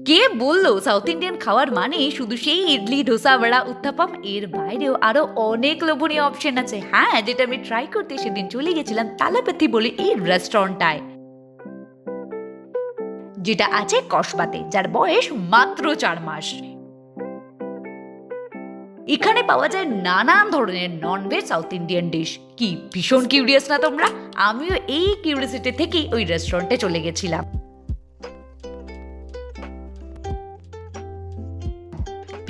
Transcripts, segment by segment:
কে বললো south Indian খাওয়ার মানে শুধু সেই ইডলি, ডোসা, বড়া, উত্তাপাম? এর বাইরেও আরো অনেক লোভনীয় অপশন আছে। হ্যাঁ, যেটা আমি ট্রাই করতে সেদিন চলে গেছিলাম তালাপতি বলে এই রেস্টুরেন্টটায়, যেটা আছে কসবাতে, যার বয়স মাত্র 4 মাস। এখানে পাওয়া যায় নানান ধরনের ননভেজ সাউথ ইন্ডিয়ান ডিশ। কি ভীষণ কিউরিয়াস না তোমরা? আমিও এই কিউরিয়াসিটি থেকেই ওই রেস্টুরেন্টে চলে গেছিলাম।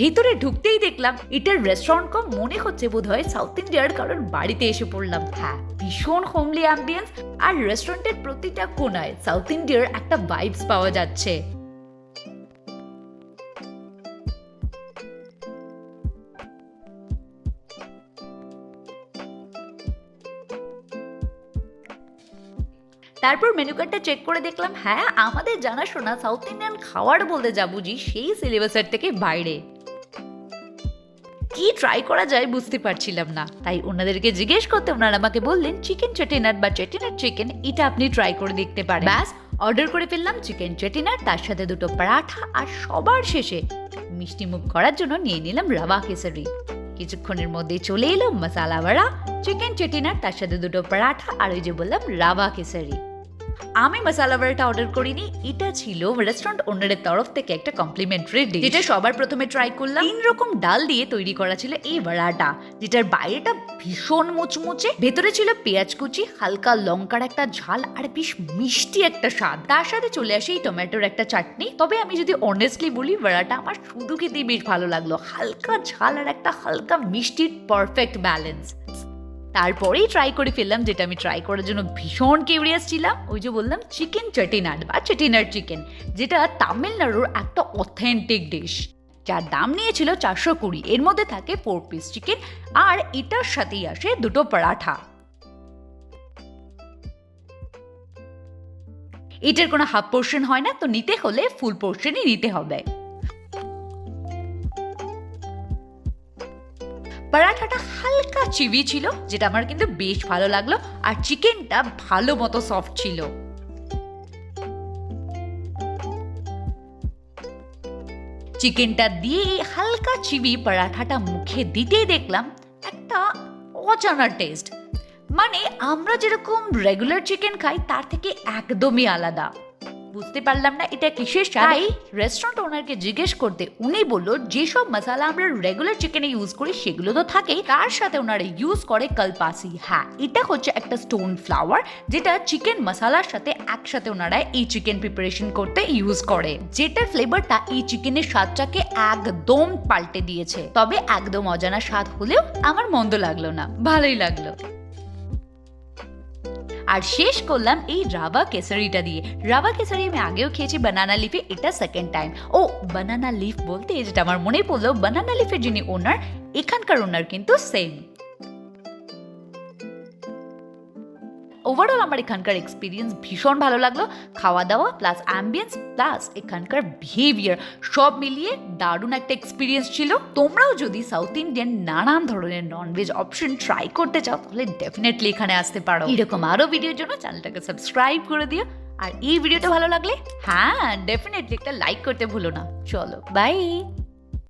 ভেতরে ঢুকতেই দেখলাম এটার রেস্টুরেন্ট কম মনে হচ্ছে বোধহয় সাউথ ইন্ডিয়ার কারোর বাড়িতে এসে পড়লাম। হ্যাঁ, ভীষণ হোমলি অ্যাম্বিয়েন্স, আর রেস্টুরেন্টের প্রতিটা কোনায় সাউথ ইন্ডিয়ার একটা ভাইবস পাওয়া যাচ্ছে। তারপর মেনু কার্ডটা চেক করে দেখলাম হ্যাঁ, আমাদের জানাশোনা সাউথ ইন্ডিয়ান খাবার বলতে যা বুঝি সেই সিলেবাসের থেকে বাইরে। কি ট্রাই করা যায় বুঝতে পারছিলাম না, তাই ওনাদেরকে জিজ্ঞেস করতে ওনারা আমাকে বললেন চিকেন চেটিনাট বা চেটিনাট চিকেন, এটা আপনি ট্রাই করে দেখতে পারেন। ব্যাস, অর্ডার করে ফেললাম চিকেন চেটিনাট, তার সাথে 2টো পরাঠা, আর সবার শেষে মিষ্টি মুখ করার জন্য নিয়ে নিলাম রাভা কেসারি। কিছুক্ষণের মধ্যে চলে এলো মশালা বড়া, চিকেন চেটিনাট, তার সাথে 2টো পরাঠা, আর ওই যে বললাম রাভা কেসারি। আমি মশালা বড়াটা অর্ডার করিনি, এটা ছিল রেস্টুরেন্ট ওনারের তরফ থেকে একটা কমপ্লিমেন্টারি ডিশ, যেটা সবার প্রথমে ট্রাই করলাম। 3 রকম ডাল দিয়ে তৈরি করা ছিল এই বড়াটা, যেটার বাইরেটা ভীষণ মুচমুচে, ভেতরে ছিল পেঁয়াজ কুচি, হালকা লঙ্কার একটা ঝাল, আর বেশ মিষ্টি একটা স্বাদ। তার সাথে চলে আসে এই টমেটোর একটা চাটনি। তবে আমি যদি অনেস্টলি বলি, বড়াটা আমার শুধু খেতেই বেশ ভালো লাগলো। হালকা ঝাল আর একটা হালকা মিষ্টির পারফেক্ট ব্যালেন্স। তারপরেই ট্রাই করে ফেললাম যেটা আমি ট্রাই করার জন্য ভীষণ কিউরিয়াস ছিলাম, ওই যে বললাম চিকেন চেটিনাট বা চেটিনাট চিকেন, যেটা তামিলনাড়ুর একটা অথেন্টিক ডিশ, যার দাম নিয়েছিল 420। এর মধ্যে থাকে 4 পিস চিকেন, আর এটার সাথেই আসে 2টো পরাঠা। এটার কোনো হাফ পোর্শন হয় না, তো নিতে হলে ফুল পোর্শনই নিতে হবে। পরাঠাটা হালকা চিভি ছিল, যেটা আমার কিন্তু বেশ ভালো লাগলো, আর চিকেনটা ভালো মতো সফট ছিল। চিকেনটা দিয়ে হালকা চিভি পরাঠাটা মুখে দিতেই দেখলাম একটা অজানা টেস্ট। মানে আমরা যেরকম রেগুলার চিকেন খাই তার থেকে একদমই আলাদা। বুঝতে পারলাম না এটা কিসের স্বাদ। তাই রেস্টুরেন্ট ওনারকে জিজ্ঞেস করতে উনি বললো যেসব মশলা আমরা রেগুলার চিকেনে ইউজ করি সেগুলো তো থাকেই, তার সাথে ওনারা ইউজ করে কালপাসি। হ্যাঁ, এটা হচ্ছে একটা স্টোন ফ্লাওয়ার, যেটা চিকেন মশলার সাথে একসাথে ওনারা এই চিকেন প্রিপারেশন করতে ইউজ করে, যেটার ফ্লেভারটা এই চিকেনের স্বাদটাকে একদম পাল্টে দিয়েছে। তবে একদম অজানা স্বাদ হলেও আমার মন্দ লাগলো না, ভালোই লাগলো। আর শেষ করলাম এই রাভা কেসারিটা দিয়ে। রাভা কেসারি আমি আগেও খেয়েছি বানানা লিফে, এটা সেকেন্ড টাইম। ও বানানা লিফ বলতে যেটা আমার মনে পড়লো, বানানা লিফের যিনি ওনার, এখানকার ওনার কিন্তু সেম। ওভারঅল আমার এখানকার এক্সপিরিয়েন্স ভীষণ ভালো লাগলো। খাওয়া দাওয়া প্লাস অ্যাম্বিয়েন্স প্লাস এখানকার বিহেভিয়ার সব মিলিয়ে দারুণ একটা এক্সপিরিয়েন্স ছিল। তোমরাও যদি সাউথ ইন্ডিয়ান নানান ধরনের ননভেজ অপশন ট্রাই করতে চাও তাহলে ডেফিনেটলি এখানে আসতে পারো। এরকম আরো ভিডিওর জন্য চ্যানেলটাকে সাবস্ক্রাইব করে দিও, আর এই ভিডিওটা ভালো লাগলে হ্যাঁ ডেফিনেটলি একটা লাইক করতে ভুলো না। চলো বাই।